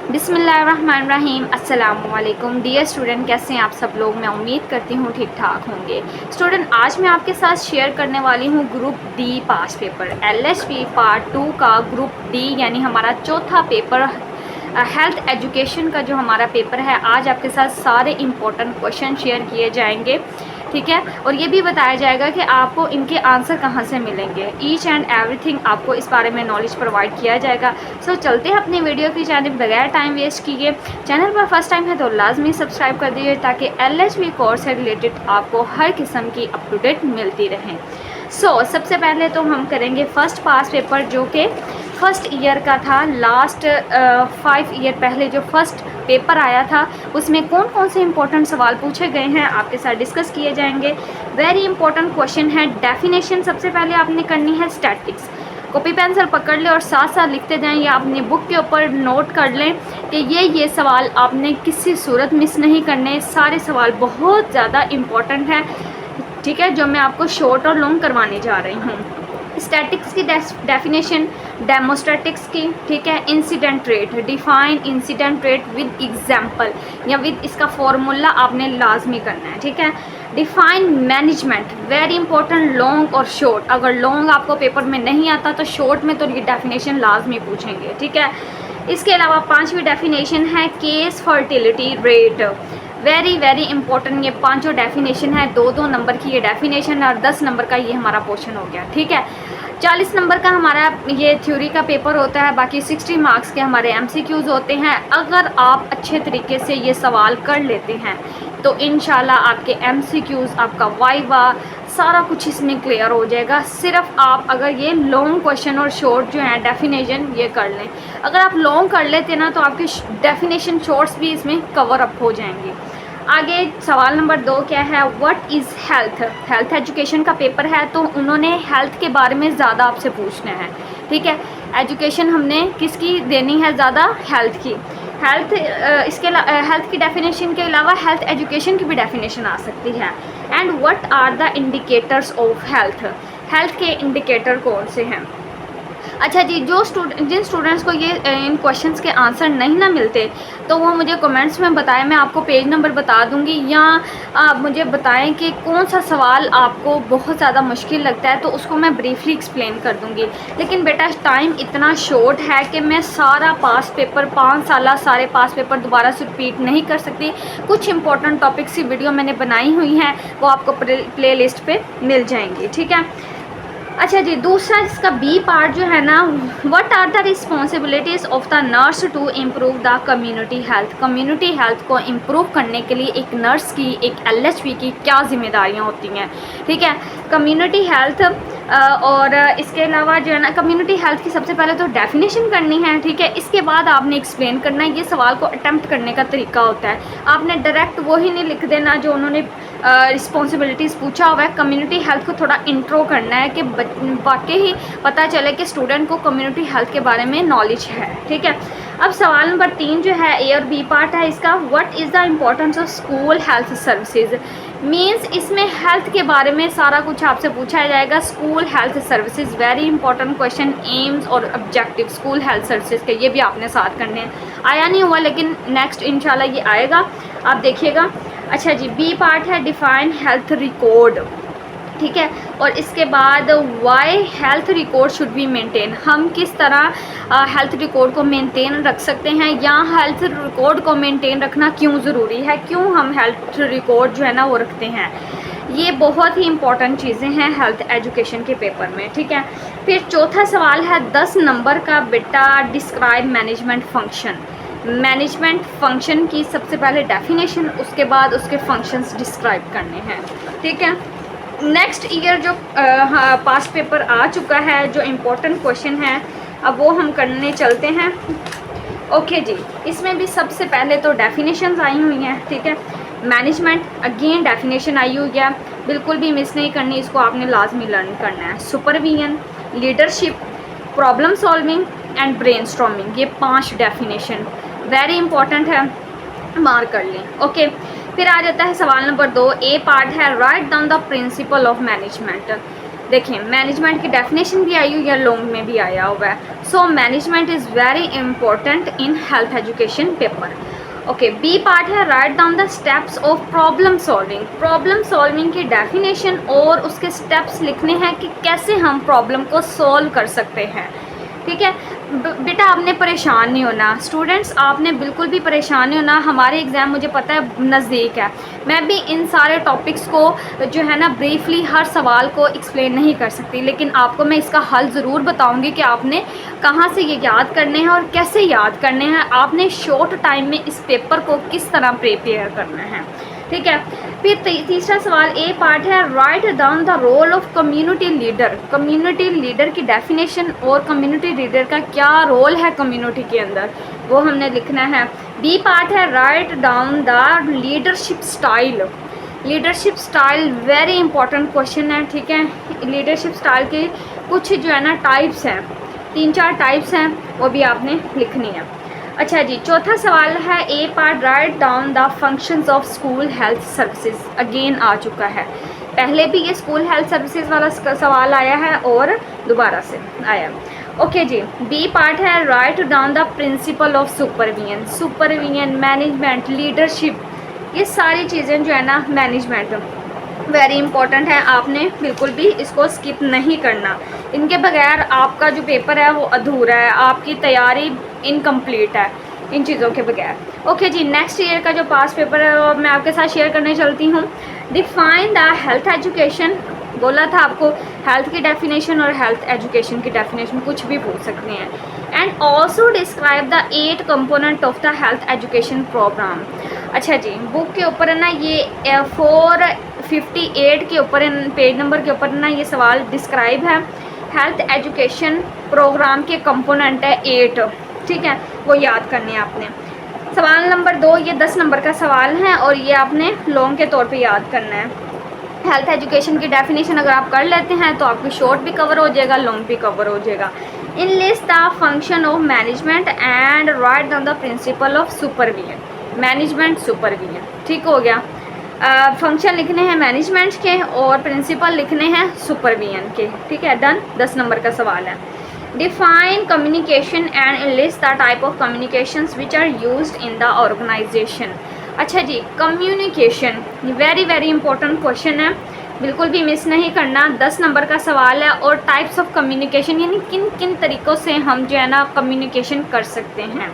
बिस्मिल्लाहिर्रहमानिर्रहीम। अस्सलामुअलैकुम dear student, कैसे हैं आप सब लोग। मैं उम्मीद करती हूँ ठीक ठाक होंगे। स्टूडेंट, आज मैं आपके साथ शेयर करने वाली हूँ ग्रुप डी पास पेपर LHP पार्ट 2 का ग्रुप डी, यानी हमारा चौथा पेपर हेल्थ एजुकेशन का जो हमारा पेपर है। आज आपके साथ सारे इम्पोर्टेंट क्वेश्चन शेयर किए जाएंगे, ठीक है, और ये भी बताया जाएगा कि आपको इनके आंसर कहाँ से मिलेंगे। ईच एंड एवरीथिंग आपको इस बारे में नॉलेज प्रोवाइड किया जाएगा। सो चलते हैं अपनी वीडियो की जानिब बगैर टाइम वेस्ट किए। चैनल पर फर्स्ट टाइम है तो लाजमी सब्सक्राइब कर दीजिए ताकि LHP कोर्स से रिलेटेड आपको हर किस्म की अप टू डेट मिलती रहे। सबसे पहले तो हम करेंगे फ़र्स्ट पास पेपर, जो कि फ़र्स्ट ईयर का था। लास्ट 5 ईयर पहले जो फ़र्स्ट पेपर आया था उसमें कौन कौन से इंपॉर्टेंट सवाल पूछे गए हैं आपके साथ डिस्कस किए जाएंगे। वेरी इंपॉर्टेंट क्वेश्चन है डेफिनेशन। सबसे पहले आपने करनी है स्टैटिक्स। कॉपी पेंसिल पकड़ लें और साथ साथ लिखते जाएं या अपनी बुक के ऊपर नोट कर लें कि ये सवाल आपने किसी सूरत मिस नहीं करने। सारे सवाल बहुत ज़्यादा इम्पॉर्टेंट हैं, ठीक है, जो मैं आपको शॉर्ट और लॉन्ग करवाने जा रही हूँ। स्टैटिक्स की डेफिनेशन, डेमोस्टैटिक्स की, ठीक है, incident rate, define incident rate with example या विद इसका फॉर्मूला आपने लाजमी करना है, ठीक है। Define management, very important, long और शॉर्ट। अगर लॉन्ग आपको पेपर में नहीं आता तो शॉर्ट में तो ये डेफिनेशन लाजमी पूछेंगे, ठीक है। इसके अलावा 5वीं डेफिनेशन है case fertility rate. Very very important, ये 5 डेफिनेशन है। 2-2 नंबर की ये डेफिनेशन और 10 नंबर का ये हमारा पोर्शन हो गया, ठीक है। 40 नंबर का हमारा ये थ्योरी का पेपर होता है। बाकी 60 मार्क्स के हमारे MCQs होते हैं। अगर आप अच्छे तरीके से ये सवाल कर लेते हैं तो इंशाल्लाह आपके MCQs, आपका वाइवा, सारा कुछ इसमें क्लियर हो जाएगा। सिर्फ आप अगर ये लॉन्ग क्वेश्चन और शॉर्ट जो है डेफिनेशन ये कर लें। अगर आप लॉन्ग कर लेते ना तो आपकी डेफिनेशन शॉर्ट्स भी इसमें कवर अप हो जाएंगी। आगे सवाल नंबर 2 क्या है, what is health. Health education का पेपर है तो उन्होंने हेल्थ के बारे में ज़्यादा आपसे पूछना है, ठीक है। एजुकेशन हमने किसकी देनी है ज़्यादा, हेल्थ की। हेल्थ इसके हेल्थ की डेफिनेशन के अलावा हेल्थ एजुकेशन की भी डेफिनेशन आ सकती है। And what are the indicators of health. Health के इंडिकेटर कौन से हैं। अच्छा जी, जिन स्टूडेंट्स को ये इन क्वेश्चंस के आंसर नहीं ना मिलते तो वो मुझे कमेंट्स में बताएं। मैं आपको पेज नंबर बता दूंगी, या आप मुझे बताएं कि कौन सा सवाल आपको बहुत ज़्यादा मुश्किल लगता है तो उसको मैं ब्रीफली एक्सप्लेन कर दूंगी। लेकिन बेटा टाइम इतना शॉर्ट है कि मैं सारा पास पेपर 5 साल सारे पास पेपर दोबारा से रिपीट नहीं कर सकती। कुछ इंपॉर्टेंट टॉपिक्स की वीडियो मैंने बनाई हुई हैं, वो आपको प्ले लिस्ट पर मिल जाएंगी, ठीक है। अच्छा जी, दूसरा इसका बी पार्ट जो है ना, what are the responsibilities of the nurse to improve the community health. Community health को इम्प्रूव करने के लिए एक नर्स की, एक LHP की क्या जिम्मेदारियां होती हैं, ठीक है। कम्युनिटी हेल्थ और इसके अलावा जो है ना, कम्युनिटी हेल्थ की सबसे पहले तो डेफिनेशन करनी है, ठीक है। इसके बाद आपने एक्सप्लेन करना है। ये सवाल को अटैम्प्ट करने का तरीका होता है। आपने डायरेक्ट वही नहीं लिख देना जो उन्होंने रिस्पॉन्सिबिलिटीज़ पूछा हुआ है। कम्युनिटी हेल्थ को थोड़ा इंट्रो करना है कि वाकई ही पता चले कि स्टूडेंट को कम्युनिटी हेल्थ के बारे में नॉलेज है, ठीक है। अब सवाल नंबर 3 जो है A और B पार्ट है इसका, what is the importance of school health services. Means इसमें हेल्थ के बारे में सारा कुछ आपसे पूछा जाएगा। School health services, very important question. AIIMS और ऑब्जेक्टिव स्कूल हेल्थ सर्विसेज के ये भी आपने साथ करने हैं। आया नहीं हुआ लेकिन नेक्स्ट इंशाल्लाह ये आएगा, आप देखिएगा। अच्छा जी, B पार्ट है डिफाइन हेल्थ रिकॉर्ड, ठीक है। और इसके बाद why health record should be maintain. हम किस तरह हेल्थ रिकॉर्ड को मेंटेन रख सकते हैं, या हेल्थ रिकॉर्ड को मेंटेन रखना क्यों ज़रूरी है, क्यों हम हेल्थ रिकॉर्ड जो है ना वो रखते हैं। ये बहुत ही इंपॉर्टेंट चीज़ें हैं हेल्थ एजुकेशन के पेपर में, ठीक है। फिर चौथा सवाल है 10 नंबर का, बेटा describe management function. Management function की सबसे पहले डेफिनेशन, उसके बाद उसके फंक्शंस डिस्क्राइब करने हैं, ठीक है। नेक्स्ट ईयर जो पास पेपर आ चुका है, जो इम्पोर्टेंट क्वेश्चन है, अब वो हम करने चलते हैं। ओके जी, इसमें भी सबसे पहले तो डेफिनेशंस आई हुई हैं, ठीक है। मैनेजमेंट, अगेन डेफिनेशन आई हुई है, बिल्कुल भी मिस नहीं करनी, इसको आपने लाजमी लर्न करना है। Supervision, leadership, problem solving and brainstorming, ये 5 डेफिनेशन वेरी इंपॉर्टेंट है, मार्क कर लें। ओके, फिर आ जाता है सवाल नंबर 2 A पार्ट है, write down the principle of management. देखिए मैनेजमेंट की डेफिनेशन भी आई हुई है, लॉन्ग में भी आया हुआ है। So management is very important in health education paper. Okay, B part है write down the steps of problem solving. Problem solving की डेफिनेशन और उसके स्टेप्स लिखने हैं कि कैसे हम प्रॉब्लम को सॉल्व कर सकते हैं। ठीक है बेटा, आपने परेशान नहीं होना स्टूडेंट्स, आपने बिल्कुल भी परेशान नहीं होना। हमारे एग्ज़ाम मुझे पता है नज़दीक है, मैं भी इन सारे टॉपिक्स को जो है ना ब्रीफली हर सवाल को एक्सप्लेन नहीं कर सकती, लेकिन आपको मैं इसका हल ज़रूर बताऊंगी कि आपने कहाँ से ये याद करने हैं और कैसे याद करने हैं, आपने शॉर्ट टाइम में इस पेपर को किस तरह प्रिपेयर करना है। ठीक है, फिर तीसरा सवाल ए पार्ट है write down the role of community leader. Community leader की डेफिनेशन और कम्युनिटी लीडर का क्या रोल है कम्युनिटी के अंदर, वो हमने लिखना है। बी पार्ट है write down the leadership style. Leadership style very important question है। ठीक है, लीडरशिप स्टाइल के कुछ जो है ना टाइप्स हैं, 3-4 टाइप्स हैं, वो भी आपने लिखनी है। अच्छा जी, चौथा सवाल है A part write down the functions of school health services. Again आ चुका है, पहले भी ये स्कूल हेल्थ सर्विसेज वाला सवाल आया है और दोबारा से आया। ओके जी, बी पार्ट है write down the principle of supervision. Supervision, management, leadership, ये सारी चीज़ें जो है ना मैनेजमेंट वेरी इंपॉर्टेंट है, आपने बिल्कुल भी इसको स्किप नहीं करना। इनके बगैर आपका जो पेपर है वो अधूरा है, आपकी तैयारी इनकम्प्लीट है इन चीज़ों के बगैर। ओके जी, नेक्स्ट ईयर का जो पास पेपर है वो मैं आपके साथ शेयर करने चलती हूँ। Define the health education. बोला था आपको हेल्थ की डेफिनेशन और हेल्थ एजुकेशन की डेफिनेशन कुछ भी पूछ सकते हैं। And also describe the 8 component of the health education program. अच्छा जी, बुक के ऊपर है ना ये 458 के ऊपर पेज नंबर के ऊपर ना ये सवाल डिस्क्राइब है। हेल्थ एजुकेशन प्रोग्राम के कंपोनेंट है 8। ठीक है, वो याद करने हैं आपने। सवाल नंबर 2 ये 10 नंबर का सवाल है और ये आपने लॉन्ग के तौर पे याद करना है। हेल्थ एजुकेशन की डेफिनेशन अगर आप कर लेते हैं तो आपकी शॉर्ट भी कवर हो जाएगा, लॉन्ग भी कवर हो जाएगा। In list the function of management and right down the principle of supervision. Management, supervision, ठीक हो गया। फंक्शन लिखने हैं मैनेजमेंट के और प्रिंसिपल लिखने हैं सुपरविजन के। ठीक है, डन। 10 नंबर का सवाल है। Define communication and list the type of communications which are used in the organization. अच्छा जी, communication very very important question है, बिल्कुल भी मिस नहीं करना। 10 नंबर का सवाल है। और टाइप्स ऑफ कम्युनिकेशन यानी किन किन तरीक़ों से हम जो है ना कम्युनिकेशन कर सकते हैं।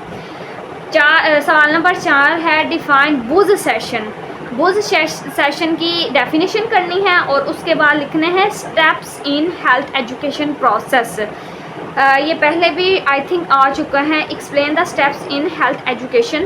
सवाल नंबर 4 है डिफाइन बुज सेशन। बुज सेशन की डेफिनेशन करनी है और उसके बाद लिखने हैं steps in health education process. ये पहले भी आई थिंक आ चुका है। Explain the steps in health education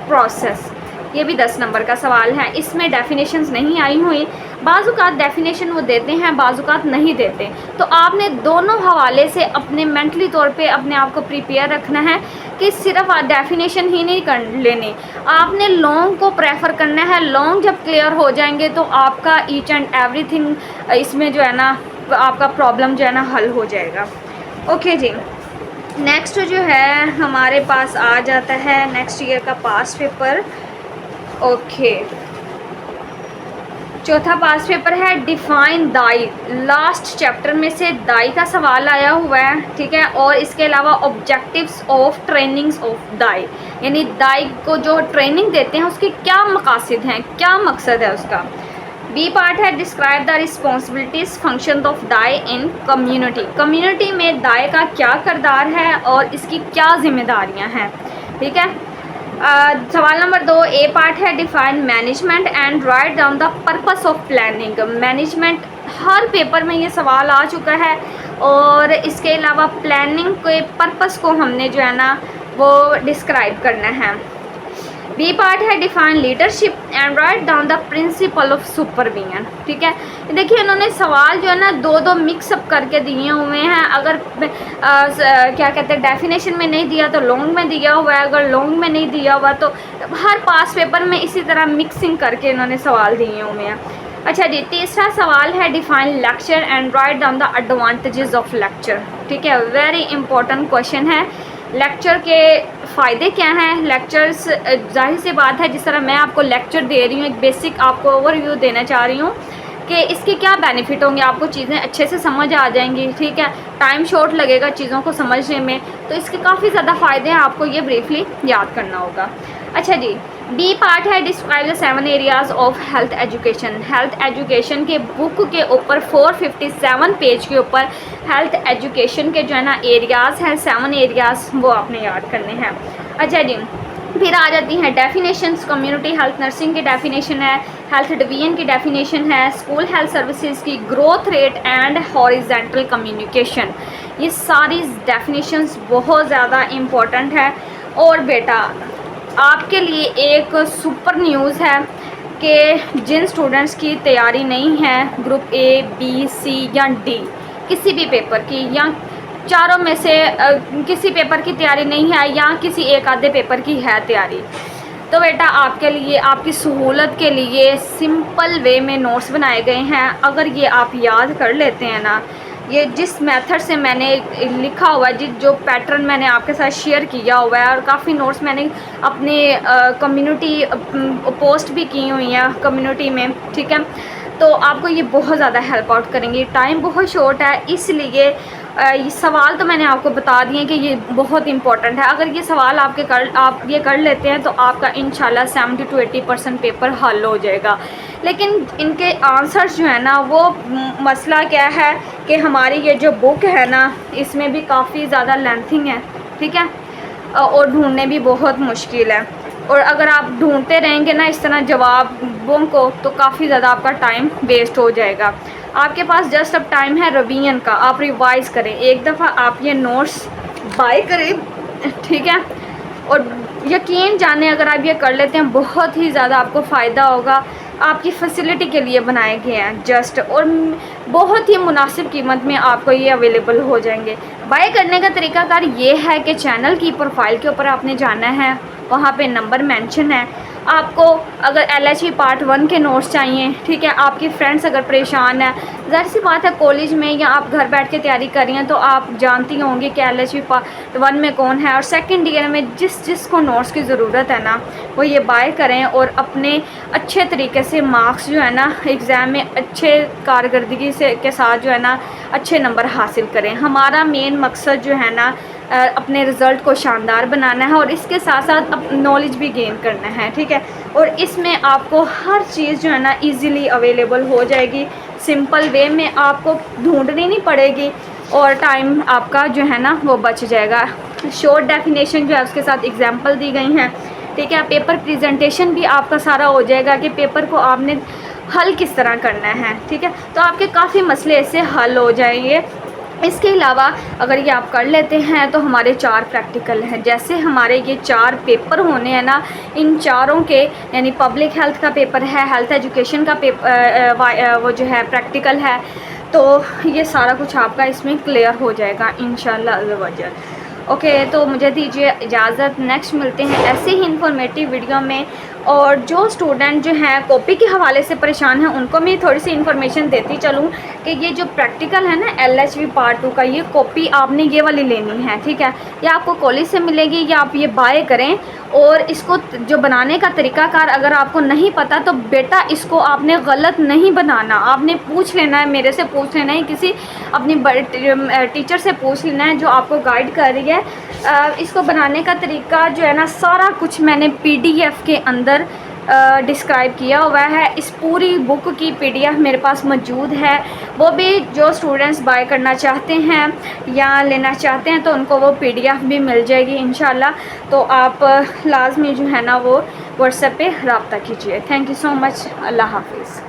process, ये भी 10 नंबर का सवाल है। इसमें डेफिनेशंस नहीं आई हुई, बाज़ुकात डेफिनेशन वो देते हैं, बाज़ुकात नहीं देते। तो आपने दोनों हवाले से अपने मेंटली तौर पे अपने आप को प्रिपेयर रखना है कि सिर्फ डेफिनेशन ही नहीं कर लेने, आपने लॉन्ग को प्रेफर करना है। लॉन्ग जब क्लियर हो जाएंगे तो आपका ईच एंड एवरीथिंग इसमें जो है ना आपका प्रॉब्लम जो है ना हल हो जाएगा। ओके जी, नेक्स्ट जो है हमारे पास आ जाता है नेक्स्ट ईयर का पास पेपर। ओके, चौथा पास पेपर है डिफाइन दाई। लास्ट चैप्टर में से दाई का सवाल आया हुआ है। ठीक है, और इसके अलावा objectives of trainings of thy, यानी दाई को जो ट्रेनिंग देते हैं उसके क्या मकासद हैं, क्या मकसद है उसका। बी पार्ट है describe the responsibilities function of thy in community. Community में दाई का क्या किरदार है और इसकी क्या जिम्मेदारियां हैं। ठीक है, सवाल नंबर 2 ए पार्ट है define management and right down the purpose of planning. Management her paper में ये सवाल आ चुका है और इसके अलावा प्लानिंग के पर्पस को हमने जो है ना वो डिस्क्राइब करना है। बी पार्ट है define leadership and right down the principle of supervision. ठीक है, देखिए इन्होंने सवाल जो है ना दो मिक्सअप करके दिए हुए हैं। अगर क्या कहते हैं डेफिनेशन में नहीं दिया तो लॉन्ग में दिया हुआ है, अगर लॉन्ग में नहीं दिया हुआ तो हर पास पेपर में इसी तरह मिक्सिंग करके इन्होंने सवाल दिए हुए हैं। अच्छा जी, तीसरा सवाल है define lecture and right down the advantages of lecture. ठीक है, वेरी इंपॉर्टेंट क्वेश्चन है। लेक्चर के फ़ायदे क्या हैं। लेक्चर्स जाहिर सी बात है, जिस तरह मैं आपको लेक्चर दे रही हूँ, एक बेसिक आपको ओवरव्यू देना चाह रही हूँ कि इसके क्या बेनिफिट होंगे, आपको चीज़ें अच्छे से समझ आ जाएंगी, ठीक है, टाइम शॉर्ट लगेगा चीज़ों को समझने में, तो इसके काफ़ी ज़्यादा फ़ायदे हैं, आपको ये ब्रीफली याद करना होगा। अच्छा जी, डी पार्ट है describe the 7 areas of health education. Health education के बुक के ऊपर 457 पेज के ऊपर हेल्थ एजुकेशन के जो है ना एरियाज़ हैं, 7 एरियाज़, वो आपने याद करने हैं। अच्छा जी, फिर आ जाती हैं डेफिनेशंस। कम्युनिटी हेल्थ नर्सिंग की डेफिनेशन है, हेल्थ डिवीजन की डेफिनेशन है, स्कूल हेल्थ सर्विसेज की, growth rate and horizontal communication. ये सारी डेफिनेशंस बहुत ज़्यादा इम्पोर्टेंट है। और बेटा आपके लिए एक सुपर न्यूज़ है कि जिन स्टूडेंट्स की तैयारी नहीं है ग्रुप ए, बी, सी या डी किसी भी पेपर की, या चारों में से किसी पेपर की तैयारी नहीं है, या किसी एक आधे पेपर की है तैयारी, तो बेटा आपके लिए, आपकी सहूलत के लिए सिंपल वे में नोट्स बनाए गए हैं। अगर ये आप याद कर लेते हैं ना, ये जिस मेथड से मैंने लिखा हुआ है, जो पैटर्न मैंने आपके साथ शेयर किया हुआ है, और काफ़ी नोट्स मैंने अपने कम्युनिटी पोस्ट भी की हुई हैं कम्युनिटी में, ठीक है, तो आपको ये बहुत ज़्यादा हेल्प आउट करेंगे। टाइम बहुत शॉर्ट है, इसलिए ये सवाल तो मैंने आपको बता दिए कि ये बहुत इंपॉर्टेंट है। अगर ये सवाल आप ये कर लेते हैं तो आपका इंशाल्लाह 70 to 80% पेपर हल हो जाएगा। लेकिन इनके आंसर्स जो है ना, वो मसला क्या है कि हमारी ये जो बुक है ना, इसमें भी काफ़ी ज़्यादा लेंथिंग है, ठीक है, और ढूंढने भी बहुत मुश्किल है। और अगर आप ढूंढते रहेंगे ना इस तरह जवाबों को, तो काफ़ी ज़्यादा आपका टाइम वेस्ट हो जाएगा। आपके पास जस्ट अब टाइम है रिवीजन का, आप रिवाइज़ करें, एक दफ़ा आप ये नोट्स बाय करें, ठीक है, और यकीन जाने अगर आप ये कर लेते हैं बहुत ही ज़्यादा आपको फ़ायदा होगा। आपकी फैसिलिटी के लिए बनाए गए हैं जस्ट, और बहुत ही मुनासिब कीमत में आपको ये अवेलेबल हो जाएंगे। बाय करने का तरीकाकार ये है कि चैनल की प्रोफाइल के ऊपर आपने जाना है, वहाँ पे नंबर मेंशन है। आपको अगर LHV पार्ट 1 के नोट्स चाहिए, ठीक है, आपकी फ्रेंड्स अगर परेशान है, ज़ाहिर सी बात है कॉलेज में या आप घर बैठ के तैयारी कर रही हैं, तो आप जानती होंगी कि LHV पार्ट 1 में कौन है, और सेकंड ईयर में जिसको नोट्स की ज़रूरत है ना, वो ये बाय करें और अपने अच्छे तरीके से मार्क्स जो है ना एग्ज़ाम में अच्छे कारकर्दगी से के साथ जो है ना अच्छे नंबर हासिल करें। हमारा मेन मकसद जो है ना अपने रिज़ल्ट को शानदार बनाना है, और इसके साथ साथ नॉलेज भी गेन करना है, ठीक है, और इसमें आपको हर चीज़ जो है ना इजीली अवेलेबल हो जाएगी। सिंपल वे में आपको ढूंढनी नहीं पड़ेगी, और टाइम आपका जो है ना वो बच जाएगा। शॉर्ट डेफिनेशन जो है उसके साथ एग्जांपल दी गई हैं, ठीक है, पेपर प्रेजेंटेशन भी आपका सारा हो जाएगा कि पेपर को आपने हल किस तरह करना है, ठीक है, तो आपके काफ़ी मसले इससे हल हो जाएंगे। इसके अलावा अगर ये आप कर लेते हैं तो हमारे 4 प्रैक्टिकल हैं। जैसे हमारे ये 4 पेपर होने हैं ना, इन चारों के यानी पब्लिक हेल्थ का पेपर है, हेल्थ एजुकेशन का पेपर वो जो है प्रैक्टिकल है, तो ये सारा कुछ आपका इसमें क्लियर हो जाएगा इंशाल्लाह अज़्ज़ वजल। ओके, तो मुझे दीजिए इजाज़त, नेक्स्ट मिलते हैं ऐसे ही इंफॉर्मेटिव वीडियो में। और जो स्टूडेंट जो हैं कॉपी के हवाले से परेशान हैं, उनको मैं थोड़ी सी इन्फॉर्मेशन देती चलूँ कि ये जो प्रैक्टिकल है ना LHV पार्ट 2 का, ये कॉपी आपने ये वाली लेनी है, ठीक है, या आपको कॉलेज से मिलेगी या आप ये बाय करें। और इसको जो बनाने का तरीकाकार अगर आपको नहीं पता, तो बेटा इसको आपने गलत नहीं बनाना, आपने पूछ लेना है, मेरे से पूछ लेना है, किसी अपनी टीचर से पूछ लेना है जो आपको गाइड कर रही है। इसको बनाने का तरीका जो है ना सारा कुछ मैंने PDF के अंदर डिस्क्राइब किया हुआ है। इस पूरी बुक की PDF मेरे पास मौजूद है, वो भी जो स्टूडेंट्स बाय करना चाहते हैं या लेना चाहते हैं तो उनको वो PDF भी मिल जाएगी इंशाल्लाह। तो आप लाजमी जो है ना वो व्हाट्सएप पे रब्ता कीजिए। Thank you so much. अल्लाह हाफिज़।